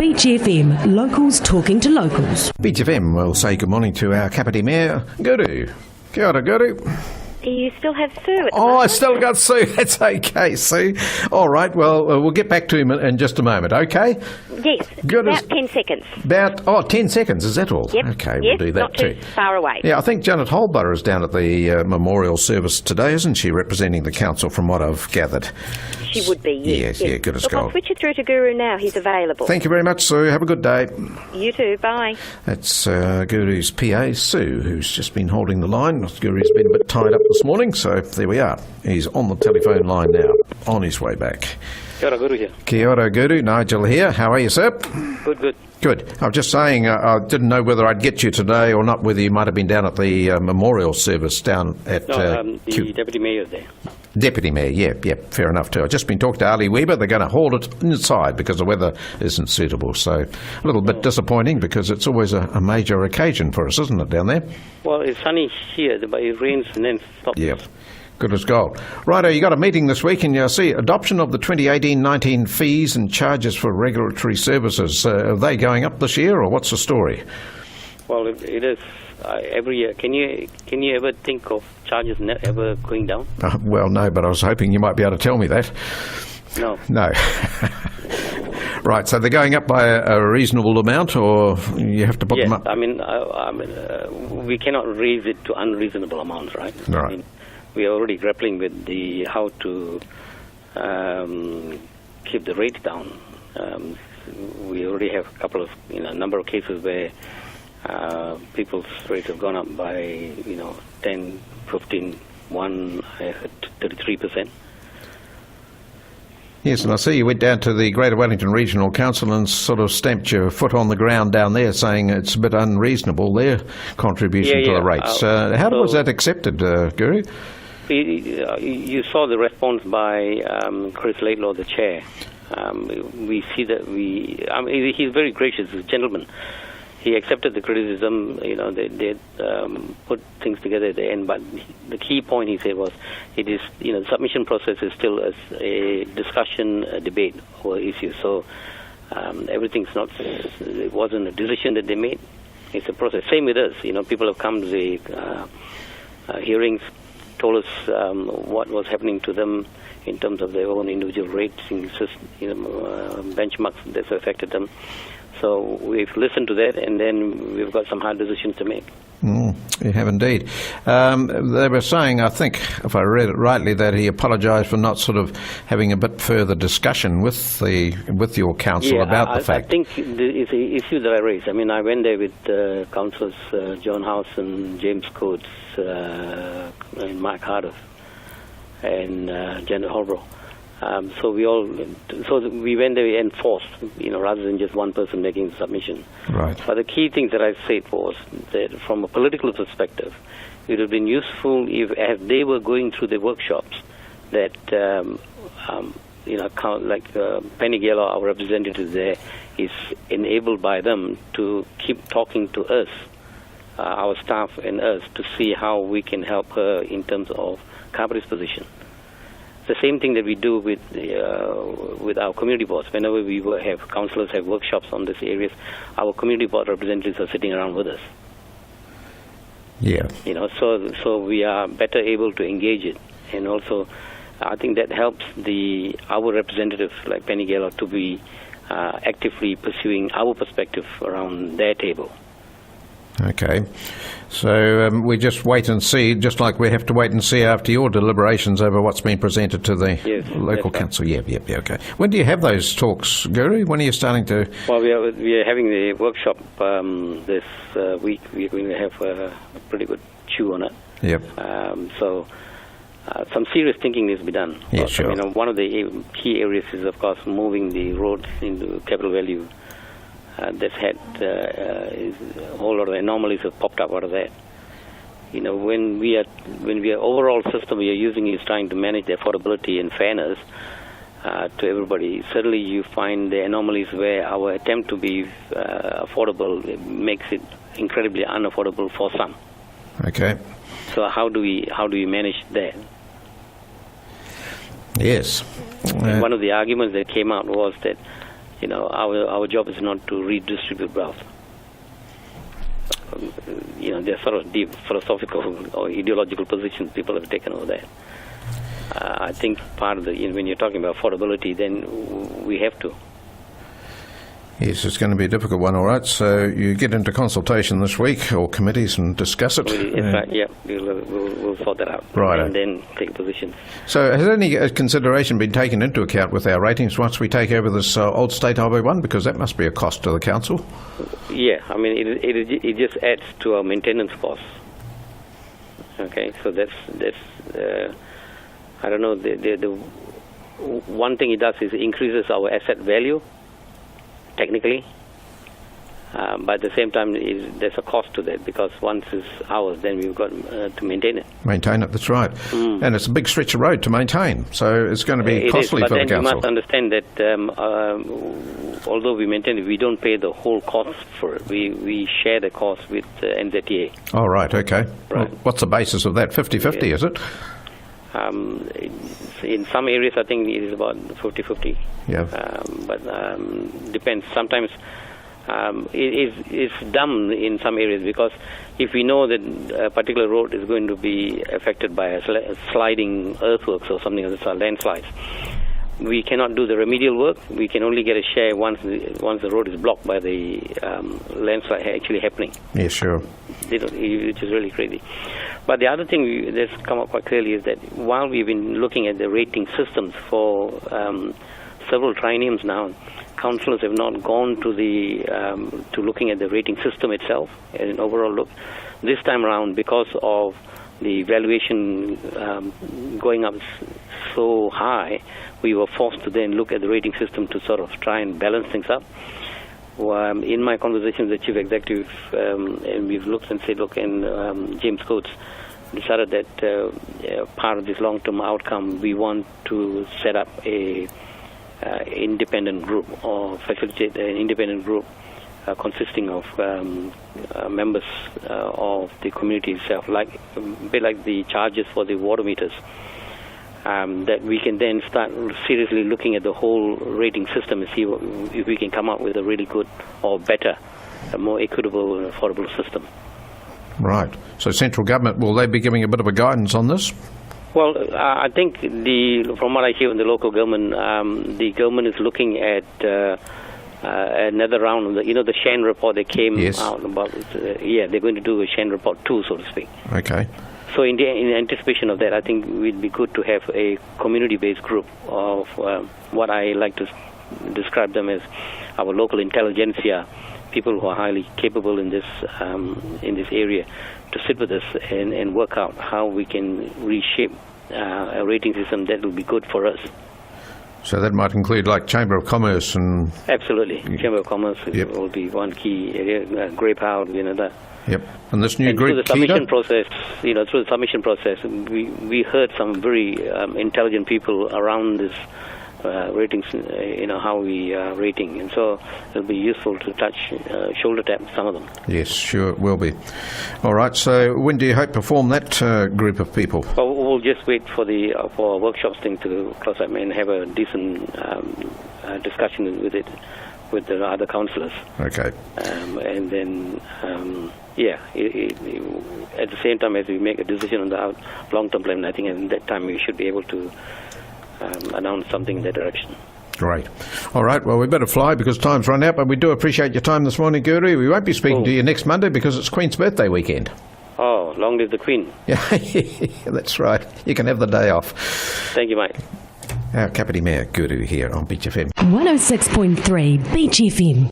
Beach FM, locals talking to locals. Beach FM will say good morning to our Kapiti Mayor, Guru. Kia ora, Guru. You still have Sue at the Oh, moment. I still got Sue. That's okay, Sue. All right, well, we'll get back to him in just a moment, okay? Yes, Good about as- 10 seconds. 10 seconds, is that all? Yep. Okay, Yes, we'll do that not too far away. Yeah, I think Janet Holborough is down at the memorial service today, isn't she, representing the council from what I've gathered? She would be, yes. Yes, yeah, good as Look, I'll gold. switch it through to Guru now. He's available. Thank you very much, Sue. Have a good day. You too. Bye. That's Guru's PA, Sue, who's just been holding the line. Guru's been a bit tied up this morning, so there we are. He's on the telephone line now, on his way back. Kia ora, Guru here. Kia ora, Guru. Nigel here. How are you, sir? Good, good. Good. I was just saying, I didn't know whether I'd get you today or not, whether you might have been down at the memorial service down at... No, the Deputy Mayor there. Deputy Mayor, yeah, fair enough too. I've just been talking to Ali Weber. They're going to hold it inside because the weather isn't suitable. So a little bit disappointing because it's always a major occasion for us, isn't it, down there? Well, it's sunny here, but it rains and then stops. Yeah. Good as gold. Righto, you got a meeting this week and you see adoption of the 2018-19 fees and charges for regulatory services. Are they going up this year or what's the story? Well, it is every year. Can you ever think of charges ever going down? Well, no, but I was hoping you might be able to tell me that. No. No. Right, so they're going up by a reasonable amount, or you have to put Yes, them up? I mean, we cannot raise it to unreasonable amounts, right? Right. I mean, we are already grappling with how to keep the rates down. We already have a number of cases where people's rates have gone up by 10, 15, 33%. Yes, and I see you went down to the Greater Wellington Regional Council and sort of stamped your foot on the ground down there saying it's a bit unreasonable, their contribution to the rates. How was that accepted, Guru? You saw the response by Chris Laidlaw, the chair. We see that he's very gracious, he's a gentleman. He accepted the criticism. They put things together at the end. But the key point he said was, it is the submission process is still a discussion, a debate over issues. So everything's not. It wasn't a decision that they made. It's a process. Same with us. People have come to the hearings, told us what was happening to them in terms of their own individual rates, benchmarks that affected them. So we've listened to that, and then we've got some hard decisions to make. You have indeed. They were saying, I think, if I read it rightly, that he apologised for not sort of having a bit further discussion with your council about the fact. I think it's an issue that I raised. I mean, I went there with councillors John House and James Coates and Mark Hardeth and Janet Holborough. So we went there and enforced, rather than just one person making the submission. Right. But the key thing that I said was that from a political perspective, it would have been useful if, as they were going through the workshops, that Penny Geller, our representative there, is enabled by them to keep talking to us, our staff and us, to see how we can help her in terms of Kapiti's position. The same thing that we do with our community boards. Whenever we have councillors have workshops on these areas, our community board representatives are sitting around with us. Yeah. So we are better able to engage it, and also I think that helps our representatives like Penny Geller to be actively pursuing our perspective around their table. Okay. So we just wait and see, just like we have to wait and see after your deliberations over what's been presented to the local council. Yeah, okay. When do you have those talks, Guru? When are you starting to... Well, we are having the workshop this week. We're going to have a pretty good chew on it. Yep. So some serious thinking needs to be done. Yeah, sure. One of the key areas is, of course, moving the road into capital value. That's had a whole lot of anomalies have popped up out of that. When we are overall system we are using is trying to manage the affordability and fairness to everybody. Suddenly you find the anomalies where our attempt to be affordable makes it incredibly unaffordable for some. Okay. So how do we manage that? Yes. One of the arguments that came out was that our job is not to redistribute wealth. There are sort of deep philosophical or ideological positions people have taken over that. I think part of when you're talking about affordability, then we have to. Yes, it's going to be a difficult one, all right. So you get into consultation this week, or committees, and discuss it. We'll sort that out. Right. And then take positions. So has any consideration been taken into account with our ratings once we take over this old State Highway 1? Because that must be a cost to the council. Yeah, I mean, it just adds to our maintenance costs. Okay, so that's I don't know, the one thing it does is it increases our asset value, technically, but at the same time there's a cost to that, because once it's ours, then we've got to maintain it. Maintain it, that's right. And it's a big stretch of road to maintain, so it's going to be costly for the council. But then you must understand that although we maintain it, we don't pay the whole cost for it. We share the cost with NZTA. Oh, right, okay. Right. Well, what's the basis of that? 50-50, is it? In some areas, I think it is about 50-50. Yeah. But depends. Sometimes it's dumb in some areas, because if we know that a particular road is going to be affected by a sliding earthworks or something like this, or landslides, we cannot do the remedial work. We can only get a share once the road is blocked by the landslide actually happening. Yeah, sure. Which is really crazy. But the other thing that's come up quite clearly is that while we've been looking at the rating systems for several trienniums now, councillors have not gone to to looking at the rating system itself as an overall look. This time around, because of the valuation going up so high, we were forced to then look at the rating system to sort of try and balance things up. In my conversation with the chief executive, and we've looked and said, look, and James Coates decided that part of this long-term outcome, we want to set up a independent group, or facilitate an independent group consisting of members of the community itself, a bit like the charges for the water meters, that we can then start seriously looking at the whole rating system and see if we can come up with a really good or better, a more equitable and affordable system. Right. So central government, will they be giving a bit of a guidance on this? Well, I think from what I hear in the local government, the government is looking at another round of the Shan report that came out about. They're going to do a Shan report 2, so to speak. Okay. So in anticipation of that, I think it would be good to have a community-based group of what I like to describe them as our local intelligentsia, people who are highly capable in this area, to sit with us and work out how we can reshape a rating system that will be good for us. So that might include like Chamber of Commerce and... Absolutely. Chamber of Commerce will be one key area, Grape House, that. Yep. And this new group, through the submission process, we heard some very intelligent people around this ratings, how we are rating, and so it'll be useful to shoulder tap some of them. Yes, sure, it will be. All right. So when do you hope to form that group of people? Well, we'll just wait for for workshops thing to close up and have a decent discussion with the other councillors. Okay. And then, at the same time as we make a decision on the long-term plan, I think at that time we should be able to announce something in that direction. Great. All right. Well, we better fly because time's run out, but we do appreciate your time this morning, Guru. We won't be speaking to you next Monday because it's Queen's birthday weekend. Oh, long live the Queen. Yeah, that's right. You can have the day off. Thank you, Mike. Our Kapiti Mayor Guru here on Beach FM. 106.3 Beach FM.